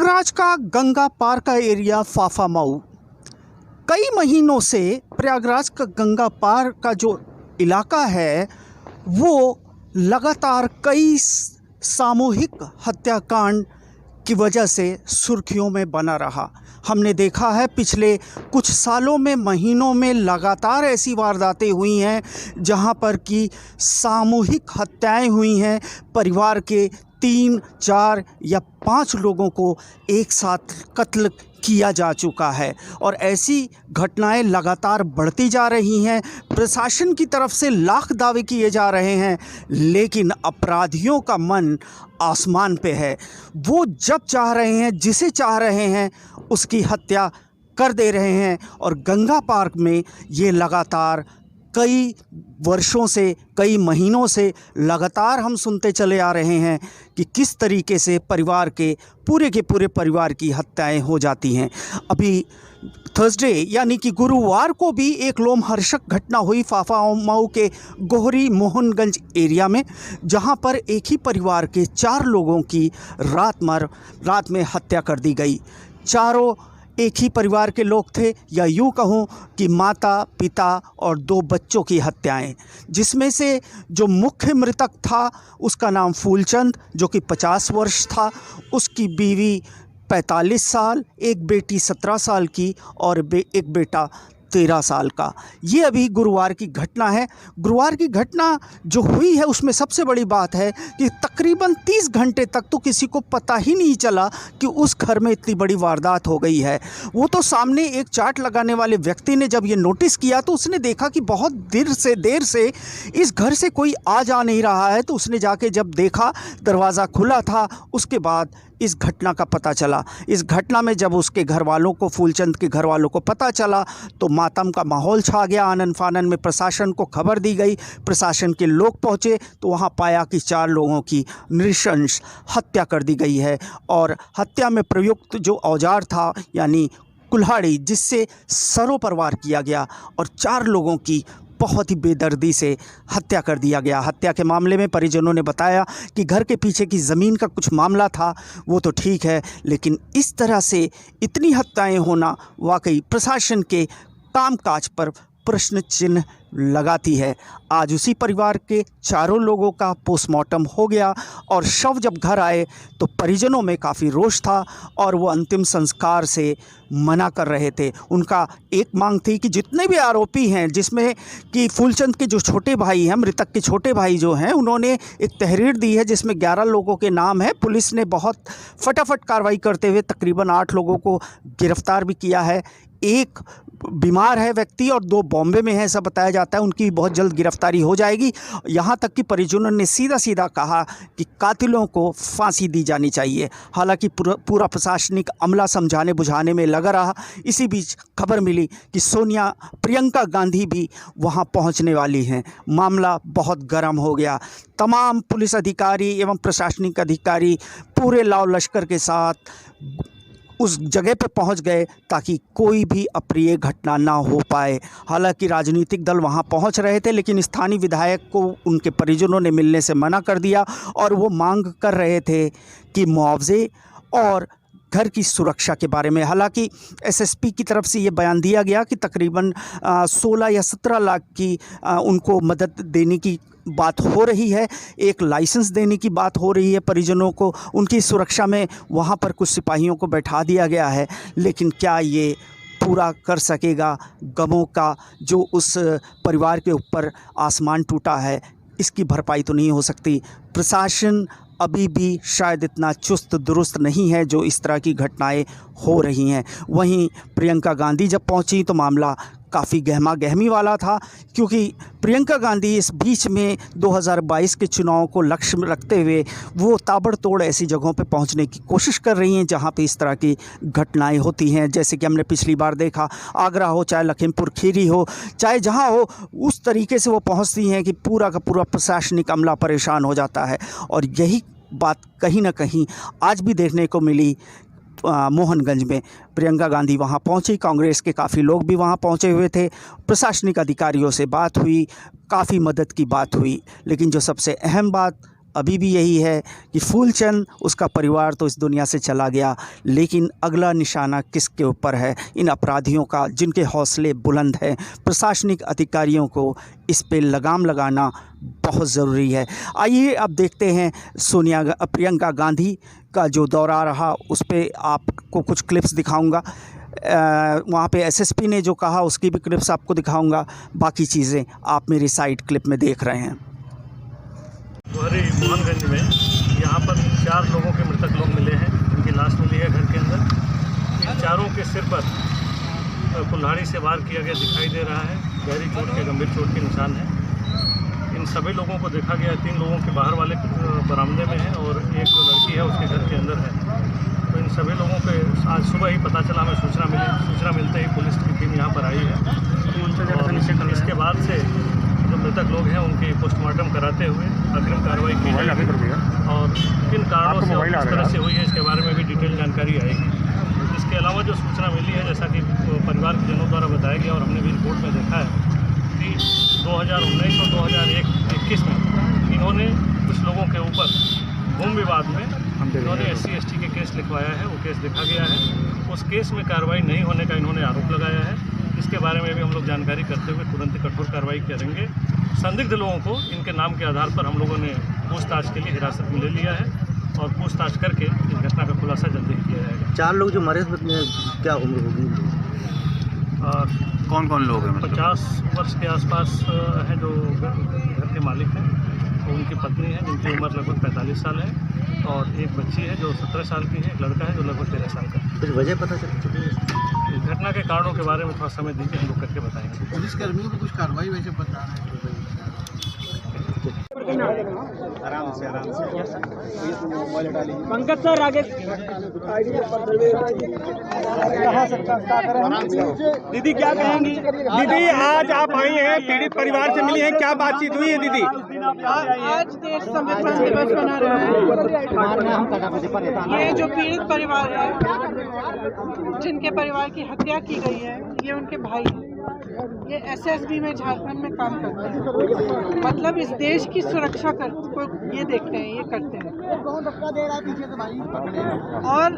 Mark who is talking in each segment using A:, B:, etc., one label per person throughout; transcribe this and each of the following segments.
A: प्रयागराज का गंगा पार का एरिया फाफामऊ कई महीनों से प्रयागराज का गंगा पार का जो इलाका है वो लगातार कई सामूहिक हत्याकांड की वजह से सुर्खियों में बना रहा। हमने देखा है पिछले कुछ सालों में, महीनों में लगातार ऐसी वारदातें हुई हैं जहां पर कि सामूहिक हत्याएं हुई हैं। परिवार के 3, 4 या 5 लोगों को एक साथ कत्ल किया जा चुका है और ऐसी घटनाएं लगातार बढ़ती जा रही हैं। प्रशासन की तरफ से लाख दावे किए जा रहे हैं, लेकिन अपराधियों का मन आसमान पे है। वो जब चाह रहे हैं, जिसे चाह रहे हैं, उसकी हत्या कर दे रहे हैं। और गंगा पार्क में ये लगातार कई वर्षों से, कई महीनों से लगातार हम सुनते चले आ रहे हैं कि किस तरीके से परिवार के पूरे परिवार की हत्याएं हो जाती हैं। अभी थर्सडे यानी कि गुरुवार को भी एक लोमहर्षक घटना हुई फाफामऊ के गोहरी मोहनगंज एरिया में, जहां पर एक ही परिवार के 4 लोगों की रात में हत्या कर दी गई। चारों एक ही परिवार के लोग थे, या यूँ कहूँ कि माता, पिता और 2 बच्चों की हत्याएं, जिसमें से जो मुख्य मृतक था उसका नाम फूलचंद, जो कि 50 वर्ष था, उसकी बीवी 45 साल, एक बेटी 17 साल की और एक बेटा 13 साल का। ये अभी गुरुवार की घटना है। गुरुवार की घटना जो हुई है उसमें सबसे बड़ी बात है कि तकरीबन 30 घंटे तक तो किसी को पता ही नहीं चला कि उस घर में इतनी बड़ी वारदात हो गई है। वो तो सामने एक चाट लगाने वाले व्यक्ति ने जब ये नोटिस किया तो उसने देखा कि बहुत देर से इस घर से कोई आ जा नहीं रहा है। तो उसने जाके जब देखा दरवाज़ा खुला था, उसके बाद इस घटना का पता चला। इस घटना में जब उसके घर वालों को, फूलचंद के घर वालों को पता चला तो मातम का माहौल छा गया। आनन फानन में प्रशासन को खबर दी गई। प्रशासन के लोग पहुंचे तो वहां पाया कि 4 लोगों की नृशंस हत्या कर दी गई है। और हत्या में प्रयुक्त जो औजार था यानी कुल्हाड़ी, जिससे सरों पर वार किया गया और 4 लोगों की बहुत ही बेदर्दी से हत्या कर दिया गया। हत्या के मामले में परिजनों ने बताया कि घर के पीछे की ज़मीन का कुछ मामला था, वो तो ठीक है, लेकिन इस तरह से इतनी हत्याएं होना वाकई प्रशासन के कामकाज पर प्रश्न चिन्ह लगाती है। आज उसी परिवार के 4 लोगों का पोस्टमार्टम हो गया और शव जब घर आए तो परिजनों में काफ़ी रोष था और वो अंतिम संस्कार से मना कर रहे थे। उनका एक मांग थी कि जितने भी आरोपी हैं, जिसमें कि फूलचंद के जो छोटे भाई हैं, मृतक के छोटे भाई जो हैं, उन्होंने एक तहरीर दी है जिसमें 11 लोगों के नाम है। पुलिस ने बहुत फटाफट कार्रवाई करते हुए तकरीबन 8 लोगों को गिरफ्तार भी किया है। एक बीमार है व्यक्ति और 2 बॉम्बे में है, ऐसा बताया जाता है। उनकी बहुत जल्द गिरफ्तारी हो जाएगी। यहाँ तक कि परिजनों ने सीधा कहा कि कातिलों को फांसी दी जानी चाहिए। हालांकि पूरा प्रशासनिक अमला समझाने बुझाने में लगा रहा। इसी बीच खबर मिली कि प्रियंका गांधी भी वहाँ पहुँचने वाली हैं। मामला बहुत गर्म हो गया। तमाम पुलिस अधिकारी एवं प्रशासनिक अधिकारी पूरे लाव लश्कर के साथ उस जगह पर पहुंच गए ताकि कोई भी अप्रिय घटना ना हो पाए। हालांकि राजनीतिक दल वहां पहुंच रहे थे, लेकिन स्थानीय विधायक को उनके परिजनों ने मिलने से मना कर दिया और वो मांग कर रहे थे कि मुआवजे और घर की सुरक्षा के बारे में। हालांकि एसएसपी की तरफ से ये बयान दिया गया कि तकरीबन 16 या 17 लाख की उनको मदद देने की बात हो रही है। एक लाइसेंस देने की बात हो रही है परिजनों को। उनकी सुरक्षा में वहाँ पर कुछ सिपाहियों को बैठा दिया गया है, लेकिन क्या ये पूरा कर सकेगा गमों का जो उस परिवार के ऊपर आसमान टूटा है? इसकी भरपाई तो नहीं हो सकती। प्रशासन अभी भी शायद इतना चुस्त दुरुस्त नहीं है जो इस तरह की घटनाएं हो रही हैं। वहीं प्रियंका गांधी जब पहुंची तो मामला काफ़ी गहमा गहमी वाला था, क्योंकि प्रियंका गांधी इस बीच में 2022 के चुनाव को लक्ष्य में रखते हुए वो ताबड़तोड़ ऐसी जगहों पे पहुंचने की कोशिश कर रही हैं जहां पे इस तरह की घटनाएं होती हैं। जैसे कि हमने पिछली बार देखा, आगरा हो, चाहे लखीमपुर खीरी हो, चाहे जहां हो, उस तरीके से वो पहुंचती हैं कि पूरा का पूरा प्रशासनिक अमला परेशान हो जाता है। और यही बात कहीं ना कहीं आज भी देखने को मिली मोहनगंज में। प्रियंका गांधी वहां पहुंची, कांग्रेस के काफ़ी लोग भी वहां पहुंचे हुए थे, प्रशासनिक अधिकारियों से बात हुई, काफ़ी मदद की बात हुई, लेकिन जो सबसे अहम बात अभी भी यही है कि फूलचंद, उसका परिवार तो इस दुनिया से चला गया, लेकिन अगला निशाना किसके ऊपर है? इन अपराधियों का, जिनके हौसले बुलंद हैं। प्रशासनिक अधिकारियों को इस पे लगाम लगाना बहुत ज़रूरी है। आइए अब देखते हैं प्रियंका गांधी का जो दौरा रहा, उस पर आपको कुछ क्लिप्स दिखाऊंगा। वहाँ पे एसएसपी ने जो कहा उसकी भी क्लिप्स आपको दिखाऊंगा। बाकी चीज़ें आप मेरी साइड क्लिप में देख रहे हैं।
B: मोहनगंज में यहाँ पर 4 लोगों के मृतक लोग मिले हैं, उनकी लाश मिली है घर के अंदर। इन चारों के सिर पर कुल्हाड़ी से वार किया गया दिखाई दे रहा है। गहरी चोट के, गंभीर चोट के निशान हैं। इन सभी लोगों को देखा गया 3 लोगों के बाहर वाले बरामदे में है और एक जो लड़की है उसके घर के अंदर है। तो इन सभी लोगों के आज सुबह ही पता चला, हमें सूचना मिलते ही पुलिस की टीम यहाँ पर आई है। और इसके बाद से जो मृतक लोग हैं उनकी पोस्टमार्टम कराते हुए अग्रिम कार्रवाई की जाएगी और किन कारणों से किस तरह से हुई है इसके बारे में भी डिटेल जानकारी आएगी। इसके अलावा जो सूचना मिली है, जैसा कि परिवार के जनों द्वारा बताया गया और हमने भी रिपोर्ट में देखा है कि 2019 और 2021 में इन्होंने कुछ लोगों के ऊपर भूमि विवाद में इन्होंने SC/ST के केस लिखवाया है। वो केस देखा गया है, उस केस में कार्रवाई नहीं होने का इन्होंने आरोप लगाया है। इसके बारे में भी हम लोग जानकारी करते हुए तुरंत कठोर कार्रवाई करेंगे। संदिग्ध लोगों को इनके नाम के आधार पर हम लोगों ने पूछताछ के लिए हिरासत में ले लिया है और पूछताछ करके इस घटना का खुलासा जल्दी किया जाएगा।
C: 4 लोग जो मरे क्या उम्र होगी?
B: कौन कौन लोग हैं? 50 वर्ष के आसपास हैं जो घर के मालिक हैं, तो उनकी पत्नी है जिनकी उम्र लगभग 45 साल है और एक बच्ची है जो 17 साल की है, एक लड़का है जो लगभग 13 साल का है।
C: कुछ वजह पता चली?
B: घटना के कारणों के बारे में थोड़ा समय दीजिए, हम लोग करके बताएंगे।
D: पुलिस कर्मियों को कुछ कार्रवाई वैसे बता रहे हैं?
C: आराम से
E: पंकज सर आगे। दीदी क्या कहेंगी? दीदी आज आप आई हैं, पीड़ित परिवार से मिली हैं, क्या बातचीत हुई है दीदी?
F: आज देश संविधान दिवस मना रहे हैं। ये जो पीड़ित परिवार है, जिनके परिवार की हत्या की गई है, ये उनके भाई हैं। ये SSB में झारखंड में काम करते हैं, मतलब इस देश की सुरक्षा को ये देखते हैं, ये करते हैं। और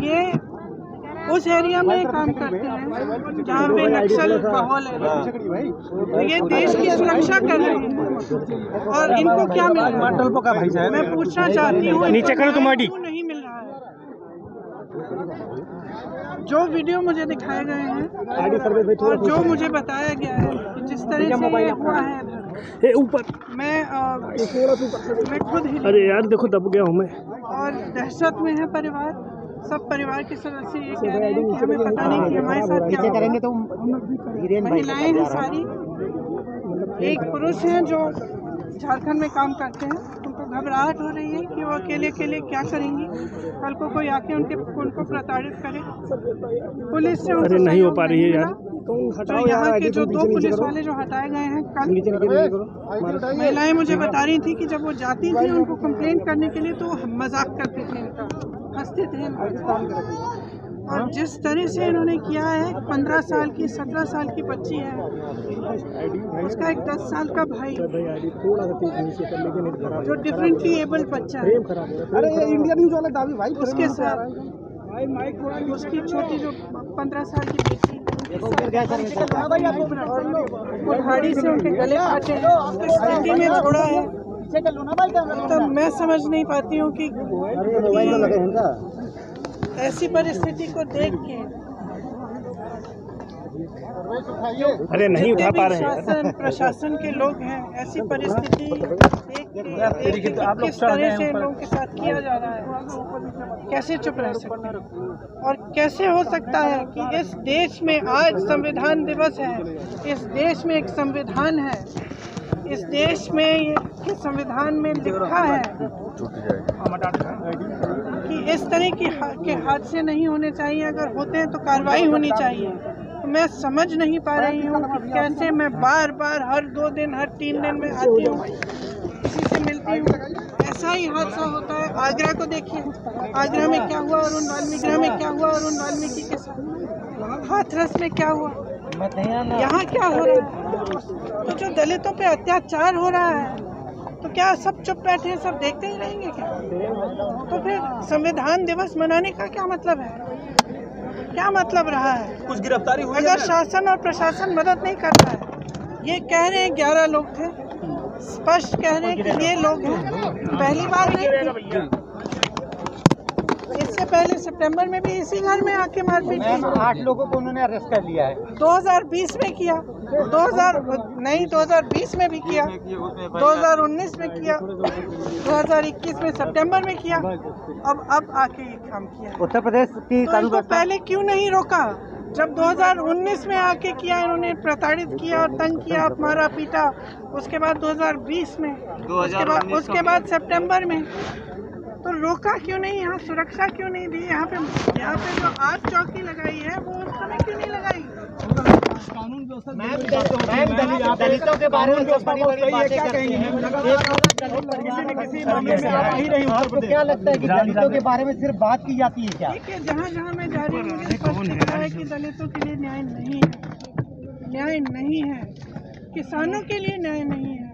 F: ये उस एरिया में काम करते हैं जहाँ पे नक्सल माहौल है, तो ये देश की सुरक्षा कर रहे हैं। और इनको क्या मिल रहा है, मैं पूछना चाहती हूँ,
E: नीचे करो तो माटी
F: नहीं मिल रहा है। जो वीडियो मुझे दिखाए गए हैं और जो मुझे बताया गया है कि जिस तरह से ये हुआ है
E: ऊपर,
F: मैं खुद ही,
E: अरे यार देखो दब गया हूँ मैं।
F: और दहशत में है परिवार, सब परिवार के सदस्य ये कह रहे हैं कि हमें पता नहीं कि हमारे साथ क्या करेंगे। तो महिलाएं हैं सारी, एक पुरुष हैं जो झारखंड में काम करते हैं, उनको घबराहट हो रही है कि वो अकेले क्या करेंगी, कल को कोई आके उनको प्रताड़ित करे। पुलिस से
E: अरे नहीं हो पा रही है यार।
F: तो यहाँ के जो 2 पुलिस वाले जो हटाए गए हैं कल, महिलाएं मुझे बता रही थी कि जब वो जाती थी उनको कंप्लेन करने के लिए तो वो मजाक करते थे, इनका हंसते थे। और जिस तरह से इन्होंने किया है, 15 साल की 17 साल की बच्ची है, उसका एक 10 साल का भाई जो डिफरेंटली एबल्ड बच्चा है, उसके साथ उसकी छोटी जो 15 साल की बेटी, कुल्हाड़ी से उनके गले काटे इस स्थिति में छोड़ा है। तो मैं समझ नहीं पाती हूँ कि ऐसी परिस्थिति को देख के
E: अरे नहीं उठा पा रहे हैं।
F: प्रशासन के लोग हैं, ऐसी परिस्थिति देख के किस तरह से लोगों के साथ किया जा रहा है, कैसे चुप रह सकते हैं? और कैसे हो सकता है कि इस देश में आज संविधान दिवस है, इस देश में एक संविधान है, इस देश में के संविधान में लिखा है कि इस तरह के हादसे नहीं होने चाहिए, अगर होते हैं तो कार्रवाई होनी चाहिए। तो मैं समझ नहीं पा रही हूँ कि कैसे मैं बार बार हर 2 दिन हर 3 दिन में आती हूँ, किसी से मिलती हूँ, ऐसा ही हादसा होता है। आगरा को देखिए, आगरा में क्या हुआ, अरुण वाल्मीकि में क्या हुआ, अरुण वाल्मीकि के साथ हाथरस में क्या हुआ, यहाँ क्या हो रहा है। तो जो दलितों पे अत्याचार हो रहा है, तो क्या सब चुप बैठे हैं, सब देखते ही रहेंगे क्या? तो फिर संविधान दिवस मनाने का क्या मतलब है? क्या मतलब रहा है?
E: कुछ गिरफ्तारी हुई
F: अगर शासन और प्रशासन मदद नहीं कर रहा है, ये कह रहे हैं 11 लोग थे, स्पष्ट कह रहे हैं कि ये लोग हैं, पहली बार नहीं, इससे पहले सितंबर में भी इसी घर में आके मारपीट की।
C: 8 लोगों को उन्होंने अरेस्ट कर लिया है।
F: 2020 में किया, 2020 में भी किया, 2019 में किया, 2021 में सितंबर में किया, अब आके ये काम किया।
C: उत्तर प्रदेश की
F: तो इनको पहले क्यों नहीं रोका? जब 2019 में आके किया, इन्होंने प्रताड़ित किया और तंग किया, मारा पीटा, उसके बाद 2020 में, उसके बाद सितंबर में, तो रोका क्यों नहीं? यहाँ सुरक्षा क्यों नहीं दी? यहाँ पे जो आज चौकी लगाई है वो उस समय क्यों नहीं लगाई?
E: कानून व्यवस्था
C: दलितों के बारे में बड़ी बड़ी बातें
E: क्या
C: करते
E: कहेंगे?
C: हैं।
E: किसी मामले में आ ही रही
C: आपको क्या लगता है कि दलितों के बारे में सिर्फ बात की जाती है क्या?
F: देखिए, जहाँ जहाँ मैं जा रही हूँ मुझे स्पष्ट दिख रहा है कि दलितों के लिए न्याय नहीं है, न्याय नहीं है, किसानों के लिए न्याय नहीं है,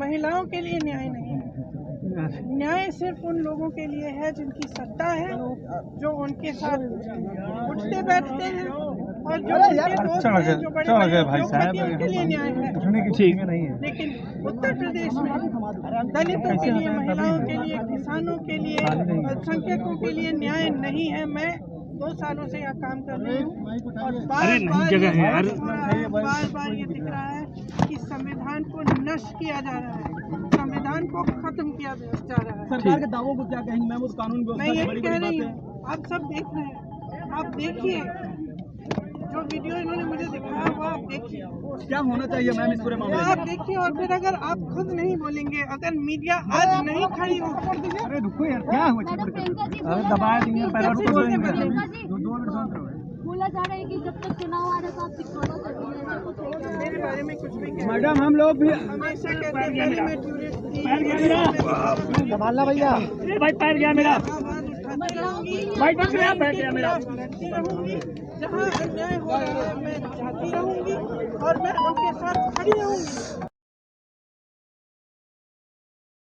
F: महिलाओं के लिए न्याय नहीं है। न्याय सिर्फ उन लोगों के लिए है जिनकी सत्ता है, जो उनके साथ उठते बैठते हैं और जो उनके दोस्त हैं, जो बड़े उद्योगपति हैं, उनके लिए न्याय है। लेकिन उत्तर प्रदेश में दलितों के लिए, महिलाओं के लिए, किसानों के लिए, अल्पसंख्यकों के लिए न्याय नहीं है। मैं 2 सालों से यहाँ काम कर रही हूँ और बार बार ये दिख रहा है कि संविधान को नष्ट किया जा रहा है, संविधान को खत्म किया जा रहा है।
E: सरकार के दावों को क्या कहेंगे मैम? उस कानून
F: मैं यही कह रही हूँ, आप सब देख रहे हैं, आप देखिए जो वीडियो इन्होंने मुझे दिखाया वो आप देखिए,
E: क्या होना चाहिए मैम इस पूरे मामले में?
F: आप देखिए। और फिर अगर आप खुद नहीं बोलेंगे, अगर मीडिया आज नहीं खड़ी हो,
E: अरे रुको यार, क्या हुआ? दबाया देंगे,
G: बोला जा रहा है कि जब तक चुनाव आ रहा है तो आप सिक्योरिटी कर
F: मेरे बारे में कुछ भी कह
E: मैडम हम लोग भी
F: हमेशा कहते हैं पहले मैं टूरिस्ट थी,
C: संभालना भैया।
E: भाई पैर गया मेरा,
F: आवाज उठाती रहूंगी,
E: भाई टच गया, बैठ गया मेरा।
F: लड़ती रहूंगी, जहाँ अन्याय हो रहा है मैं जाती रहूंगी और मैं उनके साथ खड़ी रहूंगी।